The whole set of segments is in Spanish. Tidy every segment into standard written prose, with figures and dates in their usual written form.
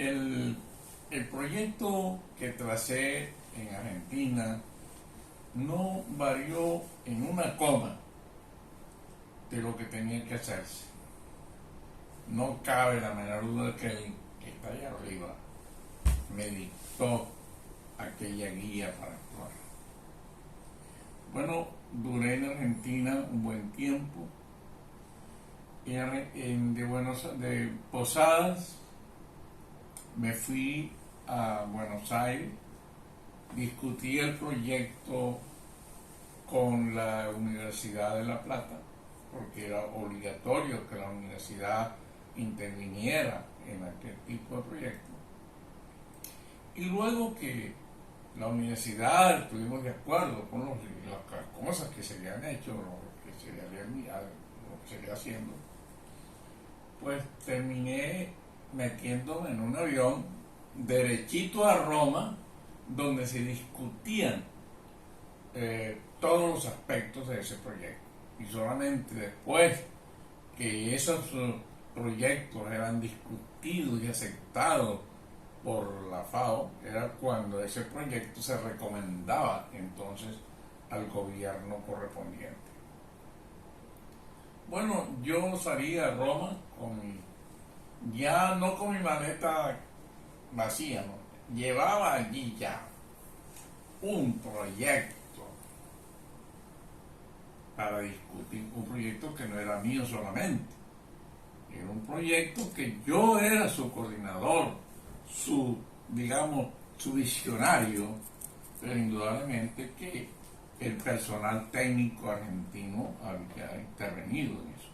El, el proyecto que tracé en Argentina no varió en una coma de lo que tenía que hacerse. No cabe la menor duda que el que está allá arriba me dictó aquella guía para actuar. Bueno, duré en Argentina un buen tiempo. De Posadas me fui a Buenos Aires, discutí el proyecto con la Universidad de La Plata, porque era obligatorio que la universidad interviniera en aquel tipo de proyecto. Y luego que la universidad estuvimos de acuerdo con las cosas que se habían hecho, lo que se había haciendo, pues terminé metiéndome en un avión derechito a Roma, donde se discutían todos los aspectos de ese proyecto. Y solamente después que esos proyectos eran discutidos y aceptados por la FAO, era cuando ese proyecto se recomendaba entonces al gobierno correspondiente. Bueno, yo salí a Roma ya no con mi maleta vacía, ¿no? Llevaba allí ya un proyecto para discutir, un proyecto que no era mío solamente, era un proyecto que yo era su coordinador, su visionario, pero indudablemente que el personal técnico argentino había intervenido en eso.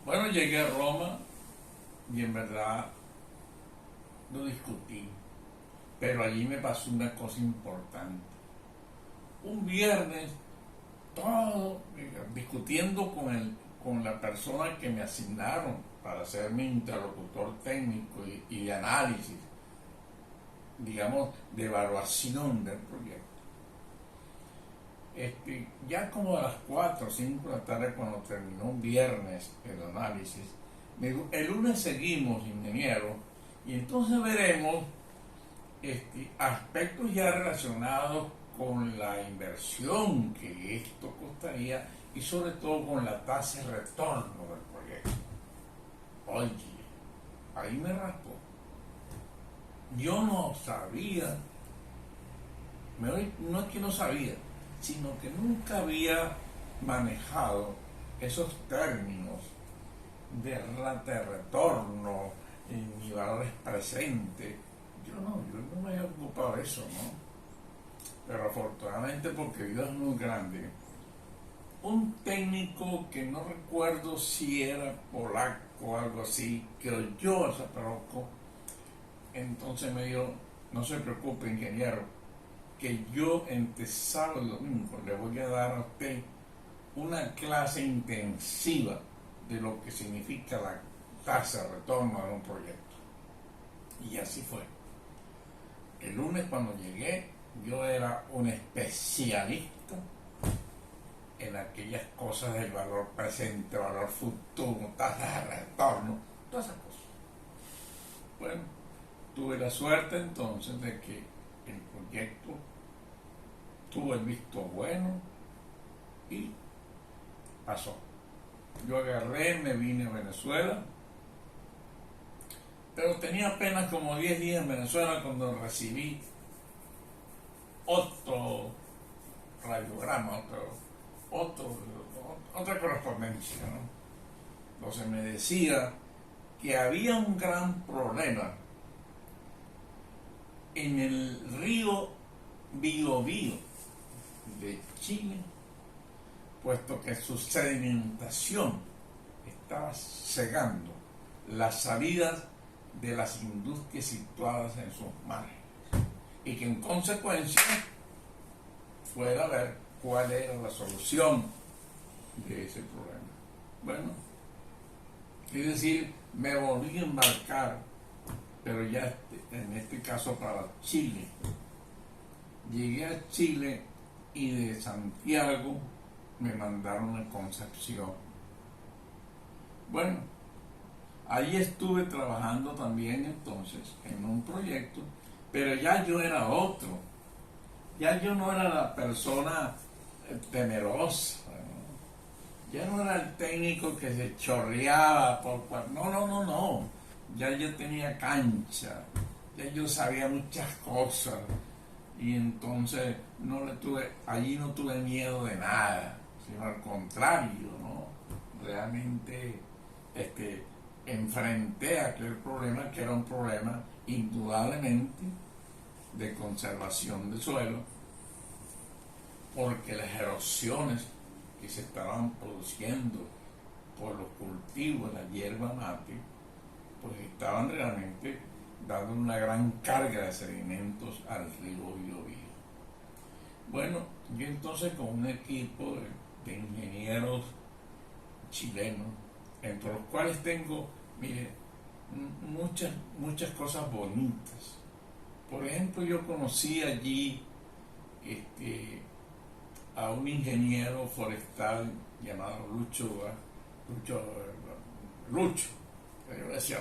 Bueno, llegué a Roma y en verdad lo discutí, pero allí me pasó una cosa importante. Un viernes, todo discutiendo con la persona que me asignaron para ser mi interlocutor técnico y de análisis, de evaluación del proyecto. Ya como a las 4 o 5 de la tarde, cuando terminó un viernes el análisis, me dijo: el lunes seguimos, ingeniero, y entonces veremos aspectos ya relacionados con la inversión que esto costaría y sobre todo con la tasa de retorno del proyecto. Oye, ahí me raspó. Yo no sabía, no es que no sabía, sino que nunca había manejado esos términos de rata de retorno ni valores presentes. Yo no me había ocupado de eso, ¿no? Pero afortunadamente, porque Dios es muy grande, un técnico que no recuerdo si era polaco o algo así, que oyó esa paroco, entonces me dijo: no se preocupe, ingeniero, que yo entre sábado y domingo le voy a dar a usted una clase intensiva de lo que significa la tasa de retorno de un proyecto. Y así fue. El lunes, cuando llegué, yo era un especialista en aquellas cosas del valor presente, valor futuro, tasa de retorno, todas esas cosas. Bueno, tuve la suerte entonces de que el proyecto tuvo el visto bueno y pasó. Yo agarré, me vine a Venezuela, pero tenía apenas como 10 días en Venezuela cuando recibí otro radiograma, otra correspondencia, ¿no? Entonces me decía que había un gran problema en el río Biobío de Chile, puesto que su sedimentación estaba cegando las salidas de las industrias situadas en sus márgenes, y que en consecuencia fuera a ver cuál era la solución de ese problema. Bueno, es decir, me volví a embarcar, pero ya en este caso para Chile. Llegué a Chile y de Santiago me mandaron a Concepción. Bueno, Ahí estuve trabajando también entonces en un proyecto, pero ya yo era otro. Ya yo no era la persona temerosa, ¿no? Ya no era el técnico que se chorreaba no, no, no, no. Ya yo tenía cancha, ya yo sabía muchas cosas y entonces allí no tuve miedo de nada, sino al contrario, ¿no? Realmente enfrenté aquel problema que era un problema indudablemente de conservación del suelo, porque las erosiones que se estaban produciendo por los cultivos, la hierba mate, pues estaban realmente dando una gran carga de sedimentos al río Biobío. Bueno, yo entonces con un equipo de ingenieros chilenos, entre los cuales tengo, mire, muchas cosas bonitas. Por ejemplo, yo conocí allí a un ingeniero forestal llamado Lucho, yo decía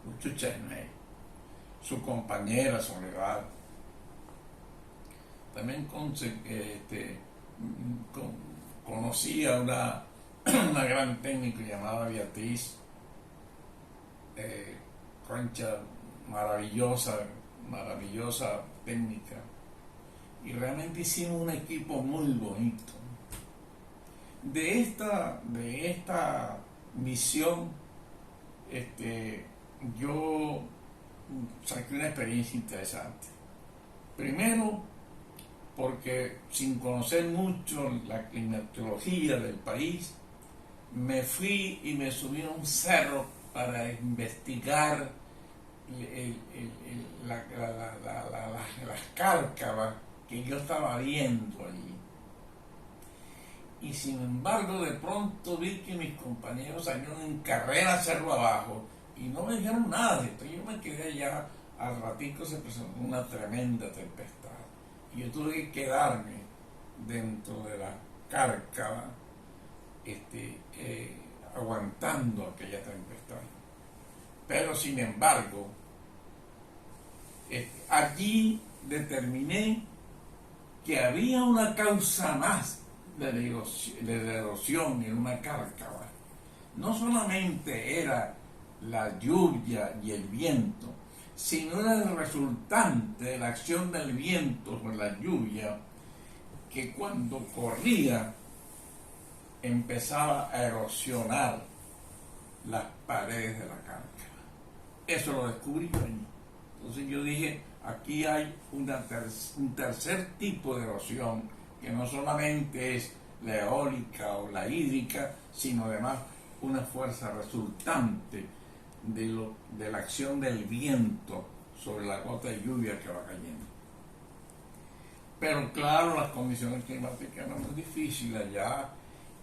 Lucho Chesney, su compañera Soledad. También conocí a una gran técnica llamada Beatriz, Concha, maravillosa técnica, y realmente hicimos un equipo muy bonito. De esta misión, yo saqué una experiencia interesante. Primero, porque sin conocer mucho la climatología del país, me fui y me subí a un cerro para investigar las cárcavas que yo estaba viendo allí. Y sin embargo, de pronto vi que mis compañeros salieron en carrera cerro abajo y no me dijeron nada de esto. Yo me quedé allá, al ratico se presentó una tremenda tempestad y yo tuve que quedarme dentro de la cárcava aguantando aquella tempestad. Pero sin embargo, allí determiné que había una causa más de la erosión en una cárcava. No solamente era la lluvia y el viento, sino era el resultante de la acción del viento con la lluvia, que cuando corría empezaba a erosionar las paredes de la cárcava. Eso lo descubrí yo allí. Entonces yo dije, aquí hay un tercer tipo de erosión, que no solamente es la eólica o la hídrica, sino además una fuerza resultante de la acción del viento sobre la gota de lluvia que va cayendo. Pero claro, las condiciones climáticas eran muy difíciles allá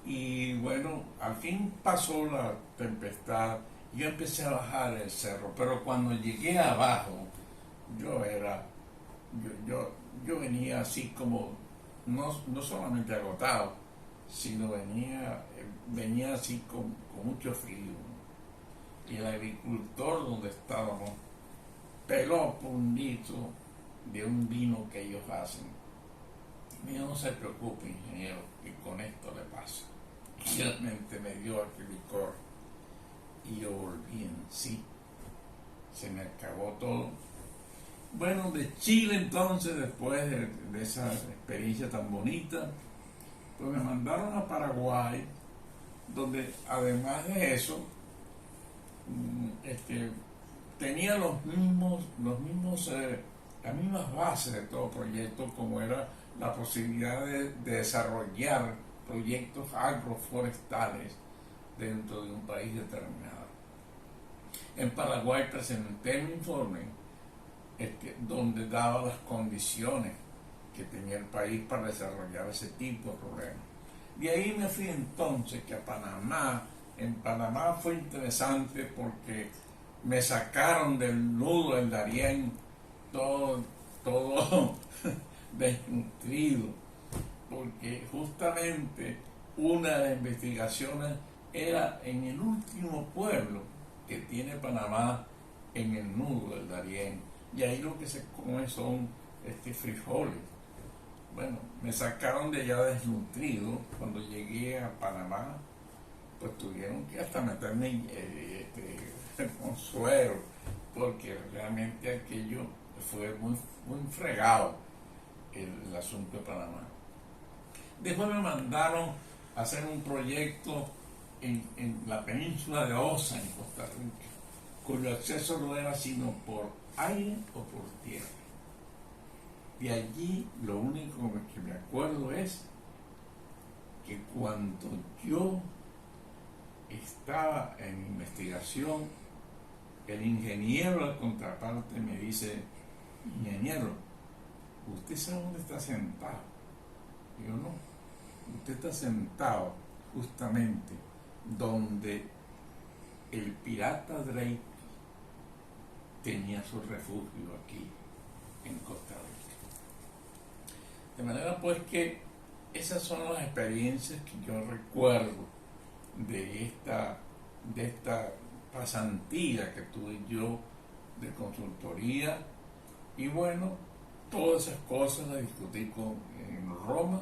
y bueno, al fin pasó la tempestad. Yo empecé a bajar el cerro, pero cuando llegué abajo, yo venía así como, no solamente agotado, sino venía así con mucho frío. Y el agricultor donde estábamos peló por un litro de un vino que ellos hacen. Mira, no se preocupe, ingeniero, que con esto le pasa. Y realmente me dio aquel licor y yo volví en sí. Se me acabó todo. Bueno, de Chile entonces, después de esa experiencia tan bonita, pues me mandaron a Paraguay, donde además de eso, tenía las mismas bases de todo proyecto, como era la posibilidad de desarrollar proyectos agroforestales dentro de un país determinado. En Paraguay presenté un informe donde daba las condiciones que tenía el país para desarrollar ese tipo de problemas. De ahí me fui entonces que a Panamá. En Panamá fue interesante porque me sacaron del nudo del Darién todo desnutrido, porque justamente una de las investigaciones era en el último pueblo que tiene Panamá en el nudo del Darién, y ahí lo que se come son frijoles. Bueno, me sacaron de allá desnutrido. Cuando llegué a Panamá, pues tuvieron que hasta meterme con suero, porque realmente aquello fue muy fregado el asunto de Panamá. Después me mandaron a hacer un proyecto en la península de Osa, en Costa Rica, cuyo acceso no era sino por aire o por tierra. De allí lo único que me acuerdo es que cuando yo estaba en investigación, el ingeniero de contraparte me dice: ingeniero, ¿usted sabe dónde está sentado? Y yo: no. Usted está sentado justamente donde el pirata Drake tenía su refugio aquí en Costa Rica. De manera pues que esas son las experiencias que yo recuerdo de esta pasantía que tuve yo de consultoría. Y bueno, todas esas cosas las discutí en Roma,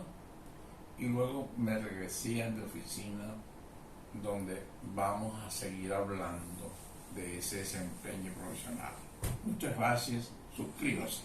y luego me regresé de oficina, donde vamos a seguir hablando de ese desempeño profesional. Muchas gracias, suscríbase.